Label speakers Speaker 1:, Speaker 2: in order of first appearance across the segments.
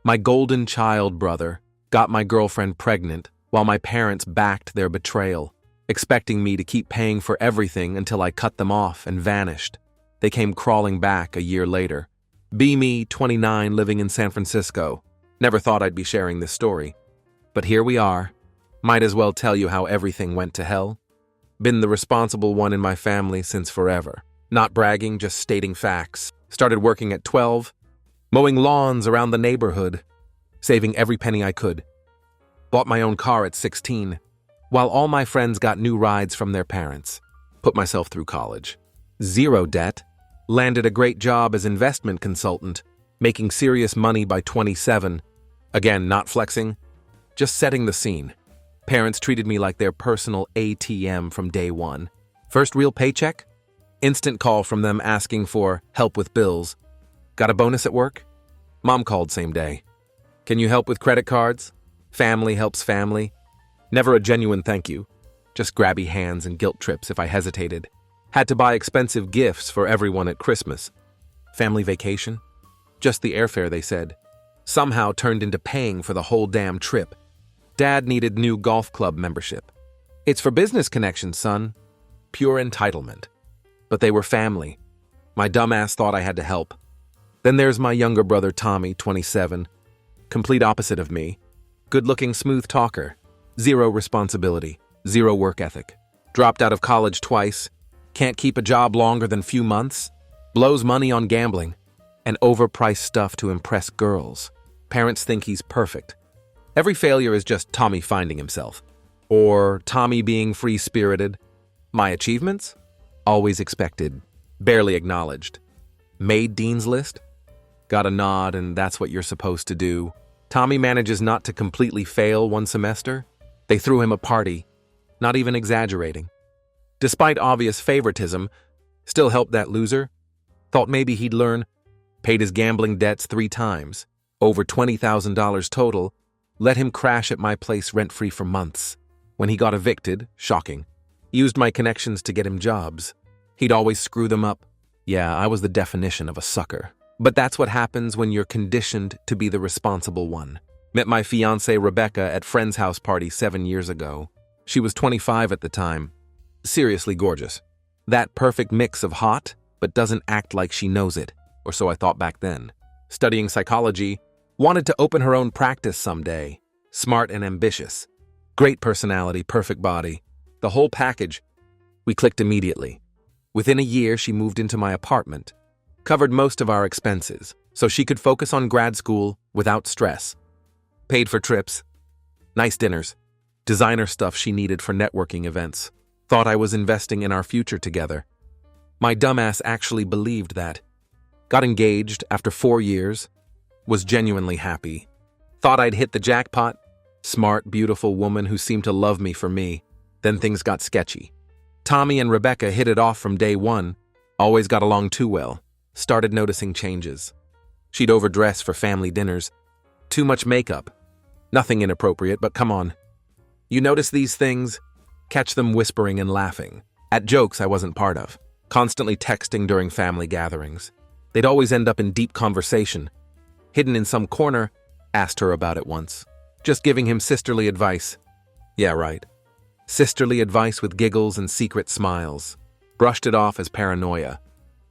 Speaker 1: My golden child brother got my girlfriend pregnant while my parents backed their betrayal, expecting me to keep paying for everything until I cut them off and vanished. They came crawling back a year later. Be me, 29, living in San Francisco. Never thought I'd be sharing this story. But here we are. Might as well tell you how everything went to hell. Been the responsible one in my family since forever. Not bragging, just stating facts. Started working at 12, mowing lawns around the neighborhood, saving every penny I could. Bought my own car at 16, while all my friends got new rides from their parents. Put myself through college. Zero debt. Landed a great job as investment consultant, making serious money by 27. Again, not flexing, just setting the scene. Parents treated me like their personal ATM from day one. First real paycheck? Instant call from them asking for help with bills. Got a bonus at work? Mom called same day. Can you help with credit cards? Family helps family. Never a genuine thank you. Just grabby hands and guilt trips if I hesitated. Had to buy expensive gifts for everyone at Christmas. Family vacation? Just the airfare, they said. Somehow turned into paying for the whole damn trip. Dad needed new golf club membership. It's for business connections, son. Pure entitlement. But they were family. My dumbass thought I had to help. Then there's my younger brother Tommy, 27. Complete opposite of me. Good-looking, smooth talker. Zero responsibility. Zero work ethic. Dropped out of college twice. Can't keep a job longer than few months. Blows money on gambling. And overpriced stuff to impress girls. Parents think he's perfect. Every failure is just Tommy finding himself. Or Tommy being free-spirited. My achievements? Always expected. Barely acknowledged. Made Dean's List? Got a nod and that's what you're supposed to do. Tommy manages not to completely fail one semester. They threw him a party. Not even exaggerating. Despite obvious favoritism, still helped that loser. Thought maybe he'd learn. Paid his gambling debts 3 times. Over $20,000 total. Let him crash at my place rent-free for months. When he got evicted, shocking. Used my connections to get him jobs. He'd always screw them up. Yeah, I was the definition of a sucker. But that's what happens when you're conditioned to be the responsible one. Met my fiancée Rebecca at friend's house party 7 years ago. She was 25 at the time. Seriously gorgeous. That perfect mix of hot, but doesn't act like she knows it, or so I thought back then. Studying psychology, wanted to open her own practice someday. Smart and ambitious. Great personality, perfect body. The whole package. We clicked immediately. Within a year, she moved into my apartment. Covered most of our expenses, so she could focus on grad school without stress. Paid for trips. Nice dinners. Designer stuff she needed for networking events. Thought I was investing in our future together. My dumbass actually believed that. Got engaged after 4 years. Was genuinely happy. Thought I'd hit the jackpot. Smart, beautiful woman who seemed to love me for me. Then things got sketchy. Tommy and Rebecca hit it off from day one. Always got along too well. Started noticing changes. She'd overdress for family dinners. Too much makeup. Nothing inappropriate, but come on. You notice these things? Catch them whispering and laughing. At jokes I wasn't part of. Constantly texting during family gatherings. They'd always end up in deep conversation. Hidden in some corner, asked her about it once. Just giving him sisterly advice. Yeah, right. Sisterly advice with giggles and secret smiles. Brushed it off as paranoia.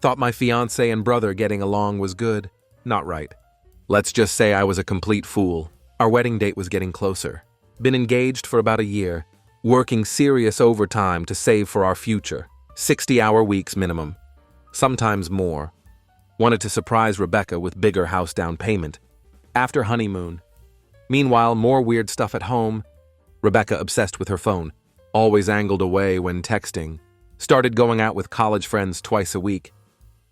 Speaker 1: Thought my fiancé and brother getting along was good. Not right. Let's just say I was a complete fool. Our wedding date was getting closer. Been engaged for about a year. Working serious overtime to save for our future. 60-hour weeks minimum. Sometimes more. Wanted to surprise Rebecca with bigger house down payment. After honeymoon. Meanwhile, more weird stuff at home. Rebecca obsessed with her phone. Always angled away when texting. Started going out with college friends twice a week.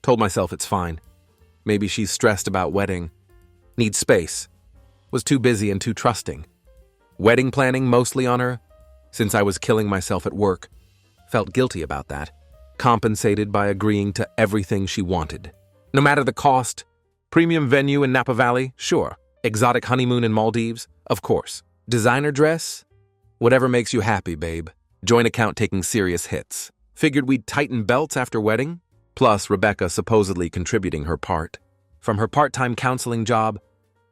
Speaker 1: Told myself it's fine. Maybe she's stressed about wedding. Needs space. Was too busy and too trusting. Wedding planning mostly on her, since I was killing myself at work. Felt guilty about that. Compensated by agreeing to everything she wanted. No matter the cost. Premium venue in Napa Valley? Sure. Exotic honeymoon in Maldives? Of course. Designer dress? Whatever makes you happy, babe. Joint account taking serious hits. Figured we'd tighten belts after wedding? Plus, Rebecca supposedly contributing her part. From her part-time counseling job,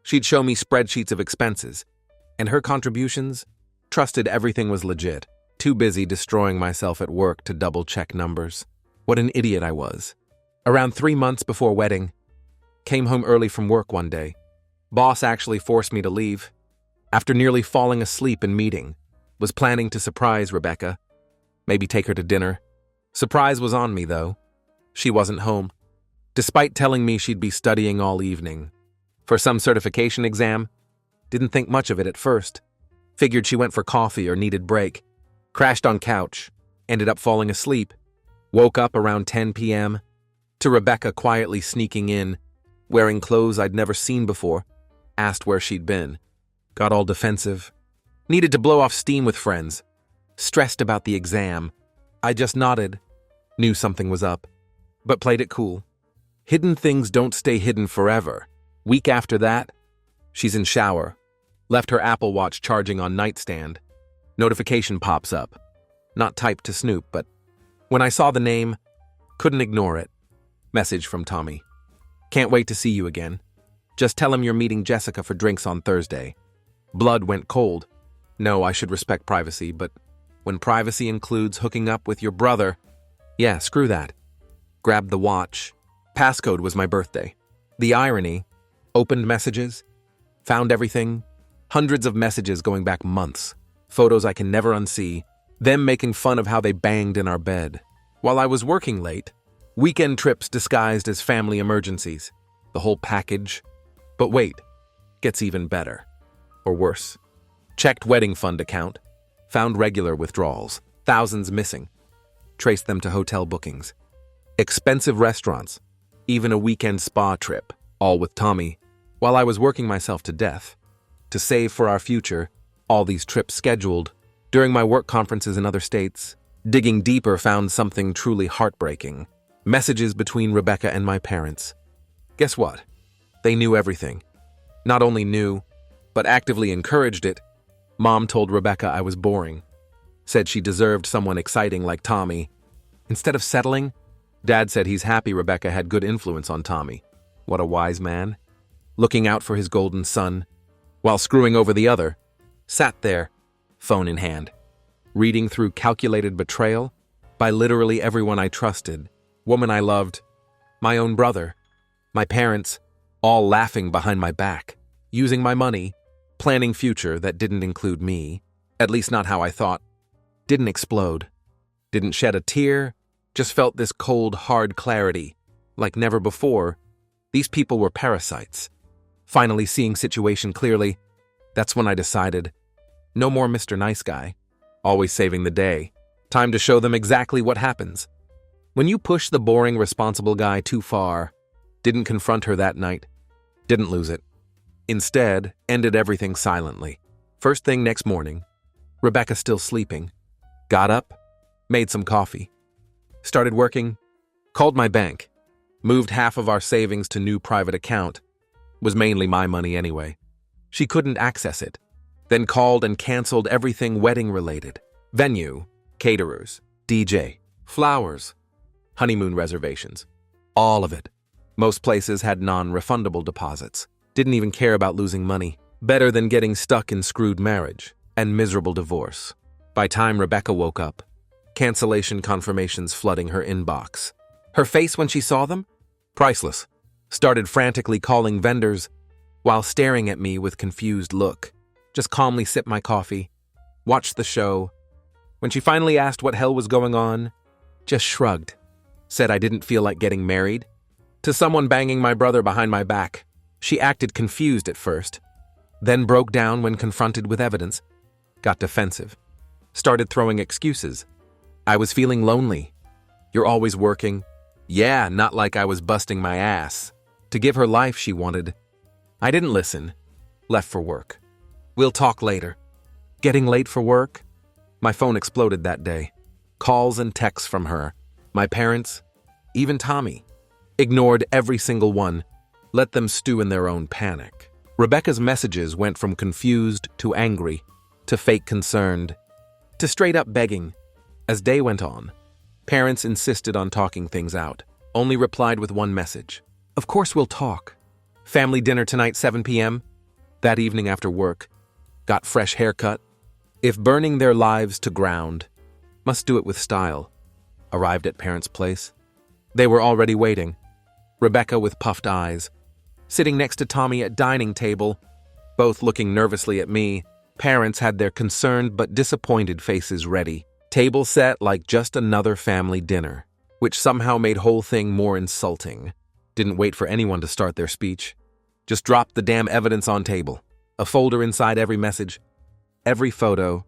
Speaker 1: She'd show me spreadsheets of expenses, and her contributions, trusted everything was legit. Too busy destroying myself at work to double-check numbers. What an idiot I was. Around 3 months before wedding, came home early from work one day. Boss actually forced me to leave. After nearly falling asleep in meeting, was planning to surprise Rebecca. Maybe take her to dinner. Surprise was on me, though. She wasn't home. Despite telling me she'd be studying all evening. For some certification exam, didn't think much of it at first. Figured she went for coffee or needed break. Crashed on couch, ended up falling asleep. Woke up around 10 p.m. to Rebecca quietly sneaking in, wearing clothes I'd never seen before. Asked where she'd been. Got all defensive. Needed to blow off steam with friends. Stressed about the exam. I just nodded. Knew something was up, but played it cool. Hidden things don't stay hidden forever. Week after that, she's in shower. Left her Apple Watch charging on nightstand. Notification pops up. Not typed to snoop, but when I saw the name, couldn't ignore it. Message from Tommy. Can't wait to see you again. Just tell him you're meeting Jessica for drinks on Thursday. Blood went cold. No, I should respect privacy, but when privacy includes hooking up with your brother, yeah, screw that. Grabbed the watch. Passcode was my birthday. The irony, opened messages, found everything, hundreds of messages going back months. Photos I can never unsee, them making fun of how they banged in our bed. While I was working late, weekend trips disguised as family emergencies. The whole package. But wait, gets even better. Or worse. Checked wedding fund account. Found regular withdrawals. Thousands missing. Traced them to hotel bookings. Expensive restaurants. Even a weekend spa trip. All with Tommy. While I was working myself to death. To save for our future, all these trips scheduled. During my work conferences in other states, digging deeper found something truly heartbreaking. Messages between Rebecca and my parents. Guess what? They knew everything. Not only knew, but actively encouraged it. Mom told Rebecca I was boring. Said she deserved someone exciting like Tommy. Instead of settling, Dad said he's happy Rebecca had good influence on Tommy. What a wise man. Looking out for his golden son, while screwing over the other. Sat there, phone in hand, reading through calculated betrayal by literally everyone I trusted, woman I loved, my own brother, my parents, all laughing behind my back, using my money, planning future that didn't include me, at least not how I thought. Didn't explode, didn't shed a tear, just felt this cold, hard clarity, like never before. These people were parasites. Finally seeing situation clearly, that's when I decided, no more Mr. Nice Guy, always saving the day. Time to show them exactly what happens. When you push the boring, responsible guy too far, didn't confront her that night, didn't lose it. Instead, ended everything silently. First thing next morning, Rebecca still sleeping. Got up, made some coffee. Started working, called my bank, moved half of our savings to new private account. Was mainly my money anyway. She couldn't access it. Then called and canceled everything wedding-related. Venue, caterers, DJ, flowers, honeymoon reservations. All of it. Most places had non-refundable deposits. Didn't even care about losing money. Better than getting stuck in screwed marriage and miserable divorce. By time Rebecca woke up, cancellation confirmations flooding her inbox. Her face when she saw them? Priceless. Started frantically calling vendors while staring at me with confused look. Just calmly sipped my coffee, watched the show. When she finally asked what hell was going on, just shrugged. Said I didn't feel like getting married. To someone banging my brother behind my back. She acted confused at first, then broke down when confronted with evidence. Got defensive. Started throwing excuses. I was feeling lonely. You're always working. Yeah, not like I was busting my ass. To give her life she wanted. I didn't listen. Left for work. We'll talk later. Getting late for work? My phone exploded that day. Calls and texts from her. My parents, even Tommy. Ignored every single one. Let them stew in their own panic. Rebecca's messages went from confused to angry, to fake concerned, to straight up begging. As day went on, parents insisted on talking things out. Only replied with one message. Of course we'll talk. Family dinner tonight, 7 p.m. That evening after work, got fresh haircut. If burning their lives to ground, must do it with style. Arrived at parents' place. They were already waiting. Rebecca with puffed eyes, sitting next to Tommy at dining table, both looking nervously at me. Parents had their concerned but disappointed faces ready. Table set like just another family dinner, which somehow made whole thing more insulting. Didn't wait for anyone to start their speech. Just dropped the damn evidence on table. A folder inside every message, every photo,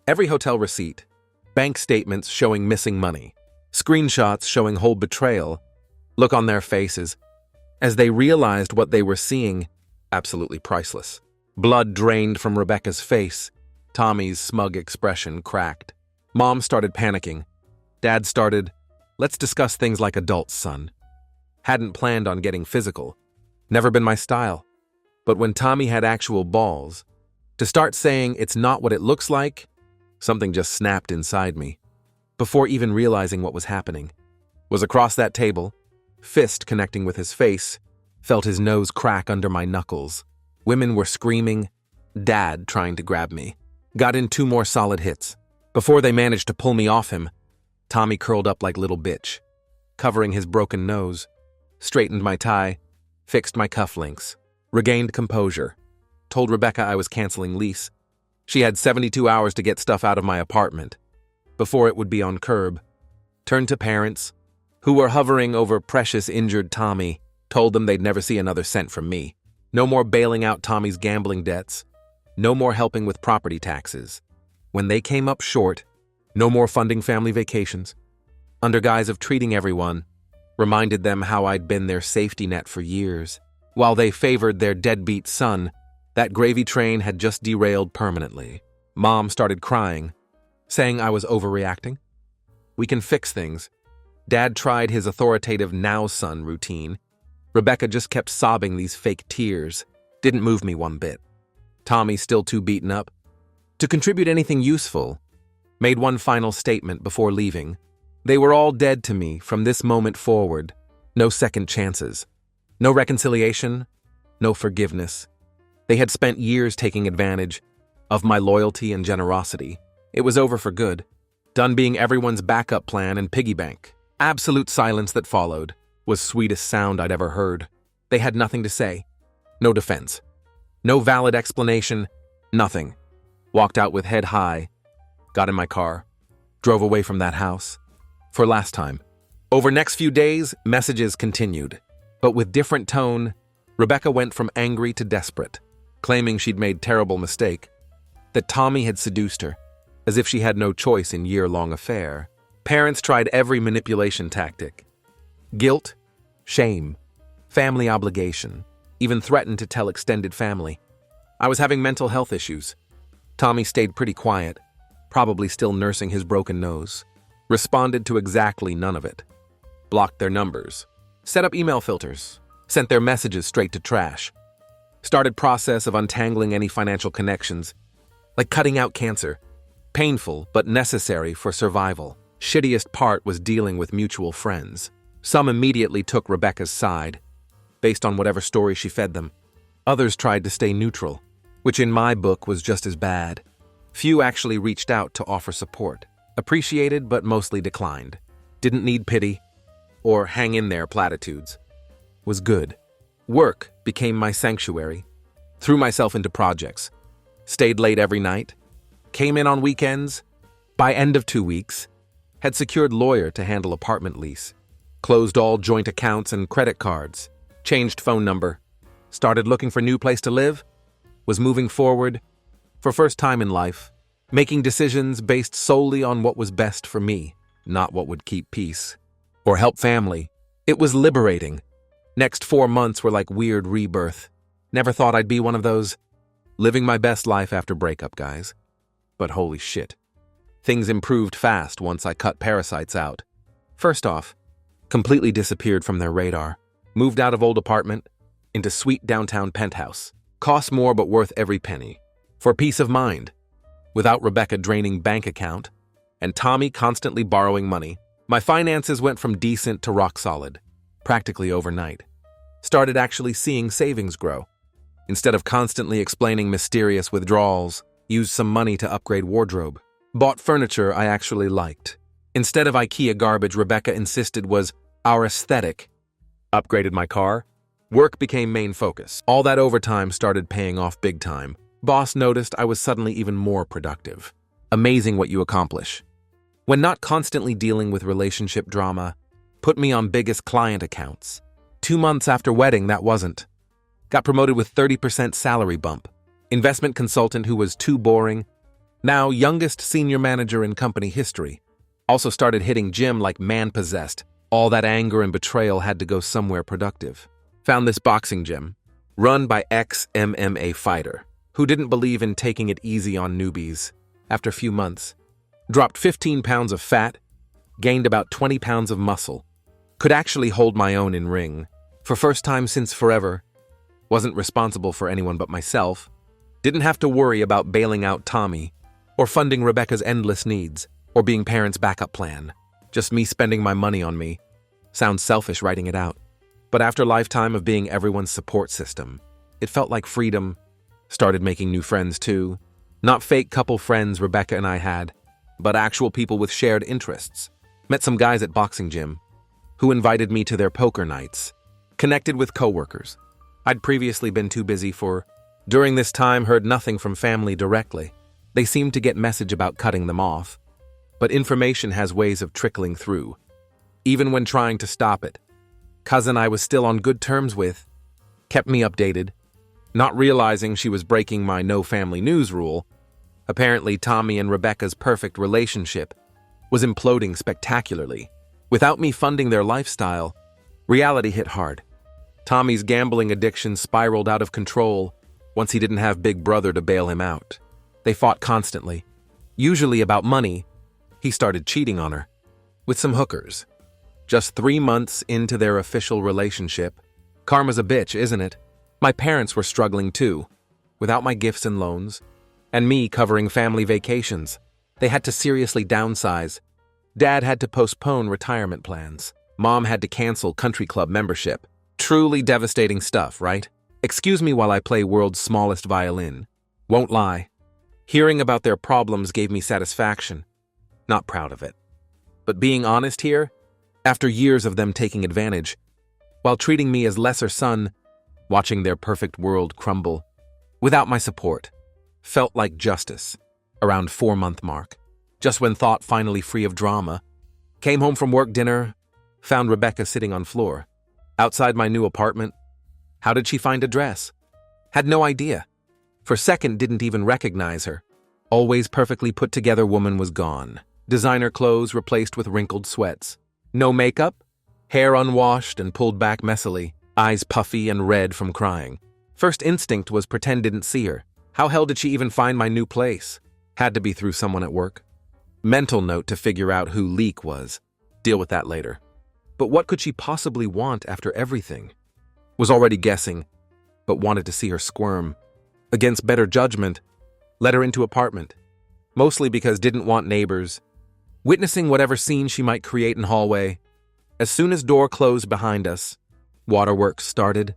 Speaker 1: every hotel receipt, bank statements showing missing money, screenshots showing whole betrayal. Look on their faces as they realized what they were seeing, absolutely priceless. Blood drained from Rebecca's face. Tommy's smug expression cracked. Mom started panicking. Dad started, "Let's discuss things like adults, son." Hadn't planned on getting physical. Never been my style. But when Tommy had actual balls, to start saying it's not what it looks like, something just snapped inside me. Before even realizing what was happening, was across that table, fist connecting with his face, felt his nose crack under my knuckles. Women were screaming, Dad trying to grab me. Got in 2 more solid hits. Before they managed to pull me off him, Tommy curled up like little bitch, covering his broken nose, straightened my tie, fixed my cufflinks, regained composure, told Rebecca I was canceling lease. She had 72 hours to get stuff out of my apartment before it would be on curb. Turned to parents, who were hovering over precious injured Tommy, told them they'd never see another cent from me. No more bailing out Tommy's gambling debts. No more helping with property taxes. When they came up short, no more funding family vacations. Under guise of treating everyone, reminded them how I'd been their safety net for years. While they favored their deadbeat son, that gravy train had just derailed permanently. Mom started crying, saying I was overreacting. We can fix things. Dad tried his authoritative now son routine. Rebecca just kept sobbing these fake tears. Didn't move me one bit. Tommy, still too beaten up to contribute anything useful, made one final statement before leaving. They were all dead to me from this moment forward. No second chances. No reconciliation. No forgiveness. They had spent years taking advantage of my loyalty and generosity. It was over for good. Done being everyone's backup plan and piggy bank. Absolute silence that followed was sweetest sound I'd ever heard. They had nothing to say. No defense. No valid explanation. Nothing. Walked out with head high. Got in my car. Drove away from that house. For last time. Over next few days, messages continued. But with different tone, Rebecca went from angry to desperate, claiming she'd made terrible mistake, that Tommy had seduced her, as if she had no choice in year-long affair. Parents tried every manipulation tactic. Guilt, shame, family obligation, even threatened to tell extended family. I was having mental health issues. Tommy stayed pretty quiet, probably still nursing his broken nose. Responded to exactly none of it. Blocked their numbers. Set up email filters. Sent their messages straight to trash. Started process of untangling any financial connections. Like cutting out cancer. Painful, but necessary for survival. Shittiest part was dealing with mutual friends. Some immediately took Rebecca's side, based on whatever story she fed them. Others tried to stay neutral, which in my book was just as bad. Few actually reached out to offer support. Appreciated, but mostly declined. Didn't need pity, or hang in there platitudes. Was good. Work became my sanctuary. Threw myself into projects. Stayed late every night. Came in on weekends. By end of 2 weeks, had secured lawyer to handle apartment lease. Closed all joint accounts and credit cards. Changed phone number. Started looking for new place to live. Was moving forward. For first time in life. Making decisions based solely on what was best for me, not what would keep peace. Or help family. It was liberating. Next 4 months were like weird rebirth. Never thought I'd be one of those living my best life after breakup guys. But holy shit. Things improved fast once I cut parasites out. First off, completely disappeared from their radar. Moved out of old apartment into sweet downtown penthouse. Cost more but worth every penny. For peace of mind. Without Rebecca draining bank account and Tommy constantly borrowing money, my finances went from decent to rock solid, practically overnight. Started actually seeing savings grow. Instead of constantly explaining mysterious withdrawals, used some money to upgrade wardrobe. Bought furniture I actually liked. Instead of IKEA garbage Rebecca insisted was our aesthetic. Upgraded my car. Work became main focus. All that overtime started paying off big time. Boss noticed I was suddenly even more productive. Amazing what you accomplish. When not constantly dealing with relationship drama, put me on biggest client accounts. 2 months after wedding, that wasn't. Got promoted with 30% salary bump. Investment consultant who was too boring. Now youngest senior manager in company history. Also started hitting gym like man-possessed. All that anger and betrayal had to go somewhere productive. Found this boxing gym, run by ex-MMA fighter, who didn't believe in taking it easy on newbies. After a few months, dropped 15 pounds of fat, gained about 20 pounds of muscle. Could actually hold my own in ring. For first time since forever. Wasn't responsible for anyone but myself. Didn't have to worry about bailing out Tommy, or funding Rebecca's endless needs, or being parents' backup plan. Just me spending my money on me. Sounds selfish writing it out. But after a lifetime of being everyone's support system, it felt like freedom. Started making new friends too. Not fake couple friends Rebecca and I had, but actual people with shared interests. Met some guys at boxing gym, who invited me to their poker nights. Connected with coworkers. I'd previously been too busy for. During this time, heard nothing from family directly. They seemed to get message about cutting them off. But information has ways of trickling through. Even when trying to stop it. Cousin I was still on good terms with. Kept me updated. Not realizing she was breaking my no family news rule. Apparently Tommy and Rebecca's perfect relationship was imploding spectacularly. Without me funding their lifestyle, reality hit hard. Tommy's gambling addiction spiraled out of control once he didn't have Big Brother to bail him out. They fought constantly. Usually about money, he started cheating on her. With some hookers. Just 3 months into their official relationship. Karma's a bitch, isn't it? My parents were struggling too. Without my gifts and loans. And me covering family vacations. They had to seriously downsize. Dad had to postpone retirement plans. Mom had to cancel country club membership. Truly devastating stuff, right? Excuse me while I play world's smallest violin. Won't lie. Hearing about their problems gave me satisfaction. Not proud of it. But being honest here, after years of them taking advantage, while treating me as lesser son, watching their perfect world crumble, without my support, felt like justice. Around 4-month mark, just when thought finally free of drama, came home from work dinner, found Rebecca sitting on floor. Outside my new apartment. How did she find a dress? Had no idea. For a second didn't even recognize her. Always perfectly put together woman was gone. Designer clothes replaced with wrinkled sweats. No makeup, hair unwashed and pulled back messily, eyes puffy and red from crying. First instinct was pretend didn't see her. How hell did she even find my new place? Had to be through someone at work. Mental note to figure out who Leek was. Deal with that later. But what could she possibly want after everything? Was already guessing, but wanted to see her squirm. Against better judgment, let her into apartment. Mostly because didn't want neighbors. Witnessing whatever scene she might create in hallway. As soon as door closed behind us, waterworks started.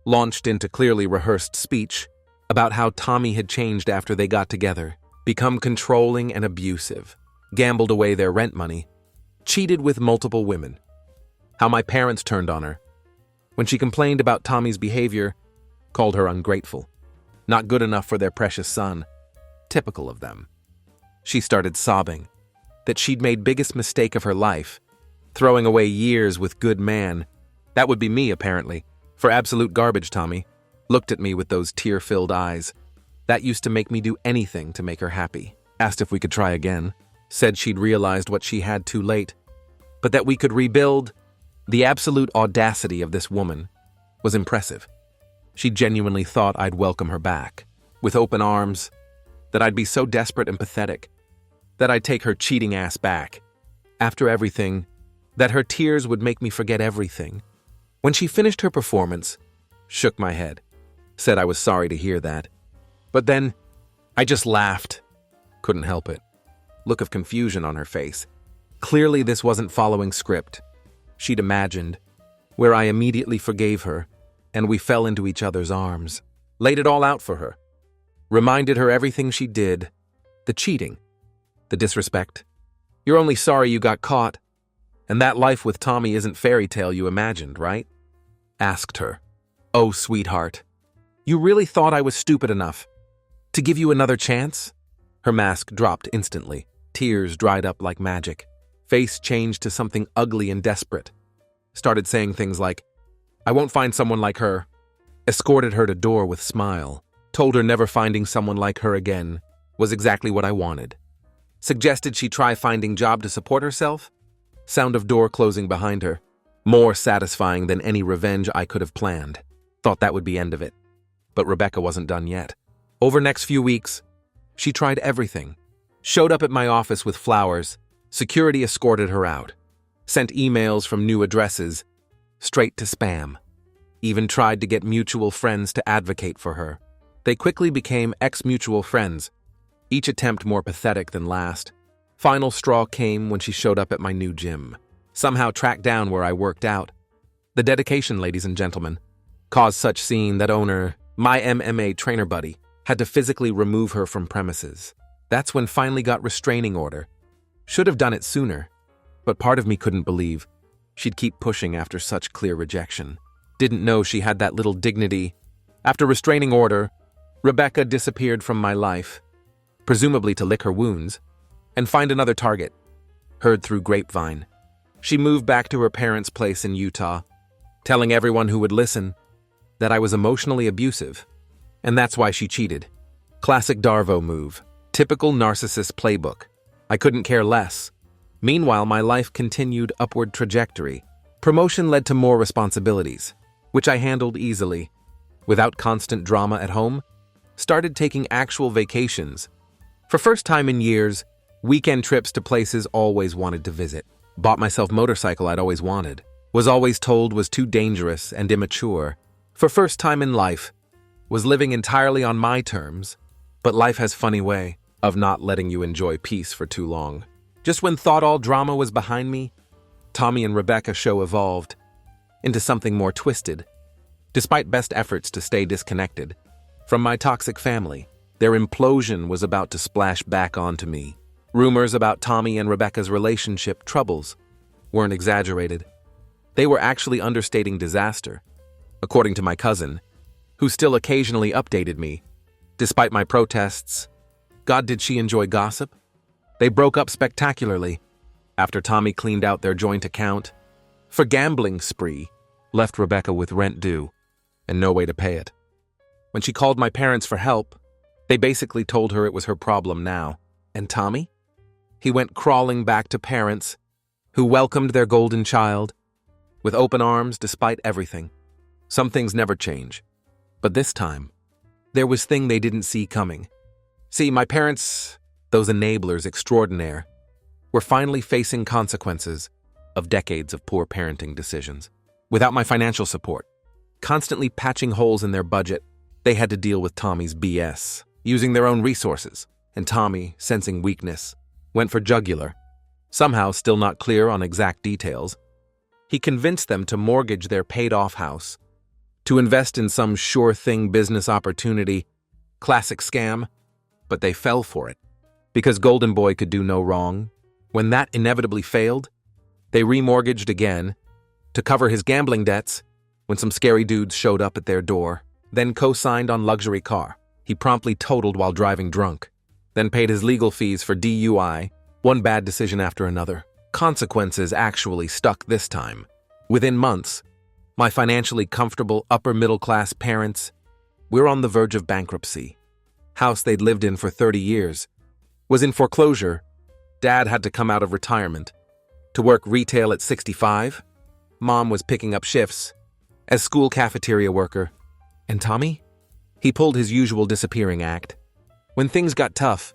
Speaker 1: Launched into clearly rehearsed speech about how Tommy had changed after they got together. Become controlling and abusive. Gambled away their rent money. Cheated with multiple women. How my parents turned on her. When she complained about Tommy's behavior, called her ungrateful. Not good enough for their precious son. Typical of them. She started sobbing. That she'd made biggest mistake of her life. Throwing away years with good man. That would be me, apparently. For absolute garbage, Tommy. Looked at me with those tear-filled eyes. That used to make me do anything to make her happy. Asked if we could try again. Said she'd realized what she had too late. But that we could rebuild. The absolute audacity of this woman was impressive. She genuinely thought I'd welcome her back, with open arms, that I'd be so desperate and pathetic, that I'd take her cheating ass back. After everything, that her tears would make me forget everything. When she finished her performance, shook my head, said I was sorry to hear that. But then, I just laughed. Couldn't help it. Look of confusion on her face. Clearly this wasn't following script. She'd imagined, where I immediately forgave her, and we fell into each other's arms. laid it all out for her, reminded her everything she did, the cheating, the disrespect. You're only sorry you got caught, and that life with Tommy isn't fairy tale you imagined, right? Asked her. Oh, sweetheart, you really thought I was stupid enough to give you another chance? Her mask dropped instantly. Tears dried up like magic. Face changed to something ugly and desperate. Started saying things like, I won't find someone like her. Escorted her to door with smile. Told her never finding someone like her again was exactly what I wanted. Suggested she try finding job to support herself. Sound of door closing behind her. More satisfying than any revenge I could have planned. Thought that would be end of it. But Rebecca wasn't done yet. Over next few weeks, she tried everything. Showed up at my office with flowers. Security escorted her out. Sent emails from new addresses. Straight to spam. Even tried to get mutual friends to advocate for her. They quickly became ex-mutual friends. Each attempt more pathetic than last. Final straw came when she showed up at my new gym. Somehow tracked down where I worked out. The dedication, ladies and gentlemen, caused such scene that owner, my MMA trainer buddy, had to physically remove her from premises. That's when finally got restraining order. Should have done it sooner, but part of me couldn't believe she'd keep pushing after such clear rejection. Didn't know she had that little dignity. After restraining order, Rebecca disappeared from my life, presumably to lick her wounds, and find another target. Heard through grapevine. She moved back to her parents' place in Utah, telling everyone who would listen that I was emotionally abusive, and that's why she cheated. Classic Darvo move. Typical narcissist playbook. I couldn't care less. Meanwhile, my life continued upward trajectory. Promotion led to more responsibilities, which I handled easily. Without constant drama at home, started taking actual vacations. For first time in years, weekend trips to places always wanted to visit. Bought myself motorcycle I'd always wanted. Was always told was too dangerous and immature. For first time in life, was living entirely on my terms. But life has funny way of not letting you enjoy peace for too long. Just when thought all drama was behind me, Tommy and Rebecca show evolved into something more twisted. Despite best efforts to stay disconnected from my toxic family, their implosion was about to splash back onto me. Rumors about Tommy and Rebecca's relationship troubles weren't exaggerated. They were actually understating disaster, according to my cousin, who still occasionally updated me. Despite my protests, God, did she enjoy gossip? They broke up spectacularly after Tommy cleaned out their joint account for gambling spree, left Rebecca with rent due and no way to pay it. When she called my parents for help, they basically told her it was her problem now. And Tommy? He went crawling back to parents who welcomed their golden child with open arms despite everything. Some things never change. But this time, there was thing they didn't see coming. See, my parents, those enablers extraordinaire, were finally facing consequences of decades of poor parenting decisions. Without my financial support, constantly patching holes in their budget, they had to deal with Tommy's BS, using their own resources, and Tommy, sensing weakness, went for jugular. Somehow, still not clear on exact details, he convinced them to mortgage their paid-off house, to invest in some sure-thing business opportunity. Classic scam, but they fell for it. Because Golden Boy could do no wrong. When that inevitably failed, they remortgaged again to cover his gambling debts when some scary dudes showed up at their door, then co-signed on luxury car. He promptly totaled while driving drunk, then paid his legal fees for DUI, one bad decision after another. Consequences actually stuck this time. Within months, my financially comfortable upper-middle-class parents were on the verge of bankruptcy. House they'd lived in for 30 years was in foreclosure. Dad had to come out of retirement to work retail at 65. Mom was picking up shifts as school cafeteria worker. And Tommy? He pulled his usual disappearing act. When things got tough,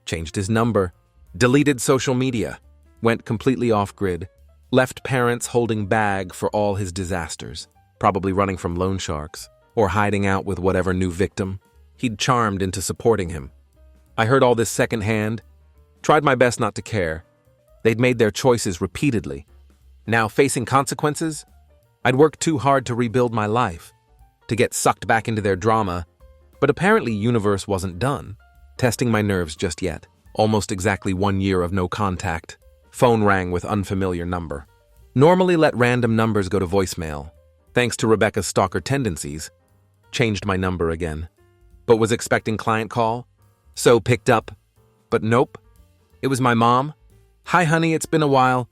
Speaker 1: changed his number, deleted social media, went completely off-grid, left parents holding bag for all his disasters, probably running from loan sharks or hiding out with whatever new victim he'd charmed into supporting him. I heard all this secondhand, tried my best not to care. They'd made their choices repeatedly. Now, facing consequences, I'd worked too hard to rebuild my life. To get sucked back into their drama But apparently universe wasn't done testing my nerves just yet. Almost exactly 1 year of no contact. Phone rang with unfamiliar number. Normally let random numbers go to voicemail. Thanks to Rebecca's stalker tendencies, changed my number again. But was expecting client call, so picked up. But nope, it was my mom. Hi honey, it's been a while.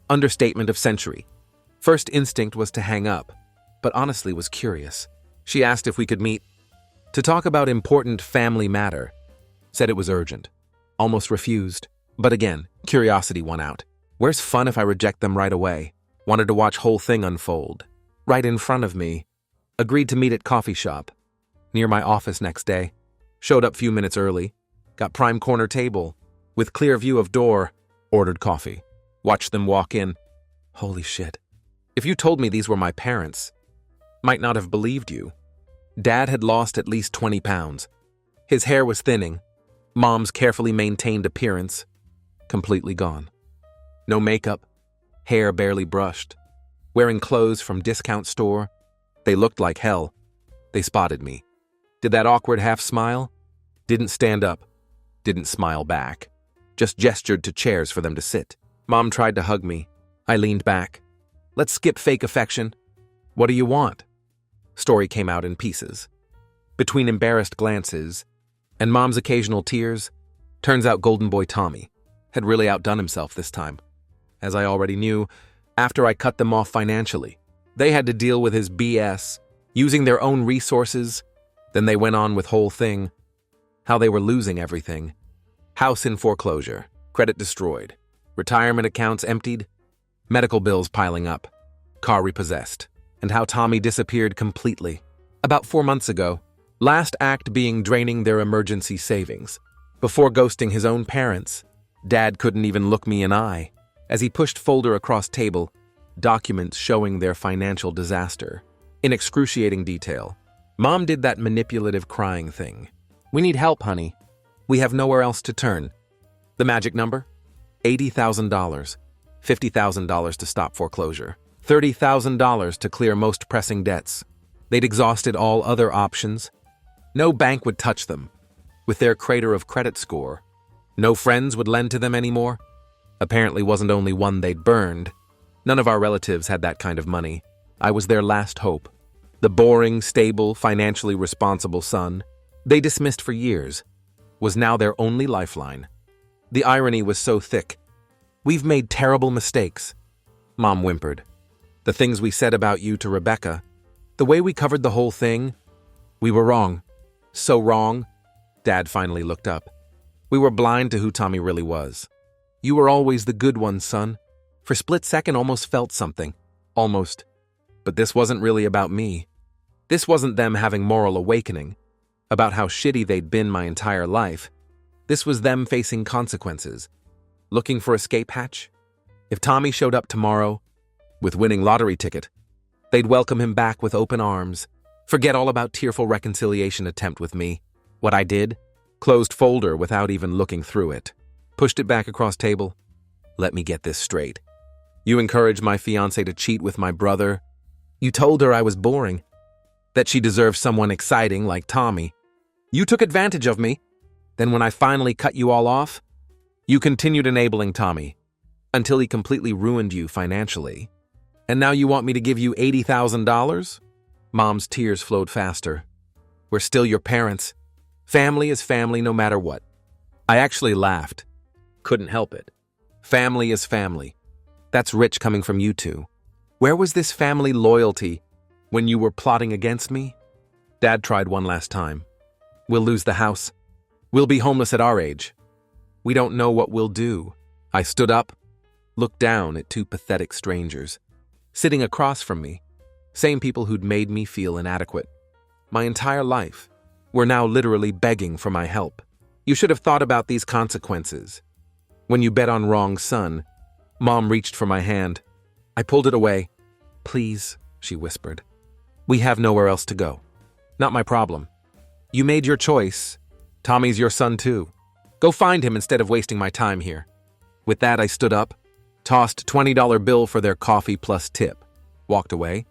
Speaker 1: Understatement of century. First instinct was to hang up, but honestly was curious. She asked if we could meet to talk about important family matter. Said it was urgent. Almost refused. But again, curiosity won out. Where's fun if I reject them right away? Wanted to watch whole thing unfold. Right in front of me. Agreed to meet at coffee shop. Near my office next day. Showed up few minutes early. Got prime corner table. With clear view of door. Ordered coffee. Watched them walk in. Holy shit. If you told me these were my parents, might not have believed you. Dad had lost at least 20 pounds. His hair was thinning. Mom's carefully maintained appearance, completely gone. No makeup, hair barely brushed. Wearing clothes from discount store, they looked like hell. They spotted me. Did that awkward half smile? Didn't stand up. Didn't smile back. Just gestured to chairs for them to sit. Mom tried to hug me. I leaned back. Let's skip fake affection. What do you want? Story came out in pieces. Between embarrassed glances and Mom's occasional tears, turns out Golden Boy Tommy had really outdone himself this time. As I already knew, after I cut them off financially, they had to deal with his BS, using their own resources. Then they went on with whole thing, how they were losing everything. House in foreclosure, credit destroyed, retirement accounts emptied, medical bills piling up, car repossessed, and how Tommy disappeared completely. About 4 months ago, last act being draining their emergency savings. Before ghosting his own parents, Dad couldn't even look me in eye as he pushed folder across table, documents showing their financial disaster. In excruciating detail, Mom did that manipulative crying thing. We need help, honey. We have nowhere else to turn. The magic number? $80,000. $50,000 to stop foreclosure. $30,000 to clear most pressing debts. They'd exhausted all other options. No bank would touch them. With their crater of credit score, no friends would lend to them anymore. Apparently wasn't only one they'd burned. None of our relatives had that kind of money. I was their last hope. The boring, stable, financially responsible son they dismissed for years was now their only lifeline. The irony was so thick. We've made terrible mistakes. Mom whimpered. The things we said about you to Rebecca, the way we covered the whole thing, we were wrong. So wrong. Dad finally looked up. We were blind to who Tommy really was. You were always the good one, son. For a split second almost felt something. Almost. But this wasn't really about me. This wasn't them having moral awakening, about how shitty they'd been my entire life. This was them facing consequences. Looking for escape hatch? If Tommy showed up tomorrow, with winning lottery ticket, they'd welcome him back with open arms. Forget all about tearful reconciliation attempt with me. What I did? Closed folder without even looking through it. Pushed it back across table. Let me get this straight. You encouraged my fiancée to cheat with my brother. You told her I was boring. That she deserved someone exciting like Tommy. You took advantage of me. Then when I finally cut you all off, you continued enabling Tommy until he completely ruined you financially. And now you want me to give you $80,000? Mom's tears flowed faster. We're still your parents. Family is family no matter what. I actually laughed. Couldn't help it. Family is family. That's rich coming from you two. Where was this family loyalty when you were plotting against me? Dad tried one last time. We'll lose the house. We'll be homeless at our age. We don't know what we'll do. I stood up, looked down at two pathetic strangers, sitting across from me, same people who'd made me feel inadequate. My entire life were now literally begging for my help. You should have thought about these consequences. When you bet on wrong, son, Mom reached for my hand. I pulled it away. Please, she whispered. We have nowhere else to go. Not my problem. You made your choice. Tommy's your son too. Go find him instead of wasting my time here. With that, I stood up, tossed $20 bill for their coffee plus tip, walked away.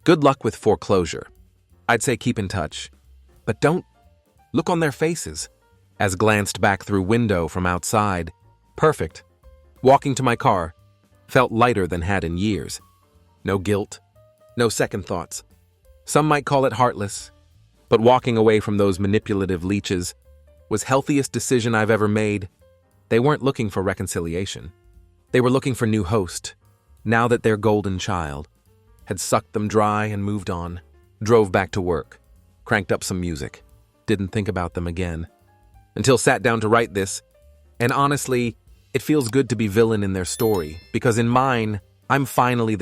Speaker 1: Good luck with foreclosure. I'd say keep in touch. But don't Look on their faces. As glanced back through window from outside. Perfect. Walking to my car. Felt lighter than had in years. No guilt. No second thoughts. Some might call it heartless. But walking away from those manipulative leeches was healthiest decision I've ever made. They weren't looking for reconciliation. They were looking for new host. Now that their golden child had sucked them dry and moved on. Drove back to work. Cranked up some music. Didn't think about them again. Until sat down to write this. And honestly, it feels good to be villain in their story, because in mine, I'm finally the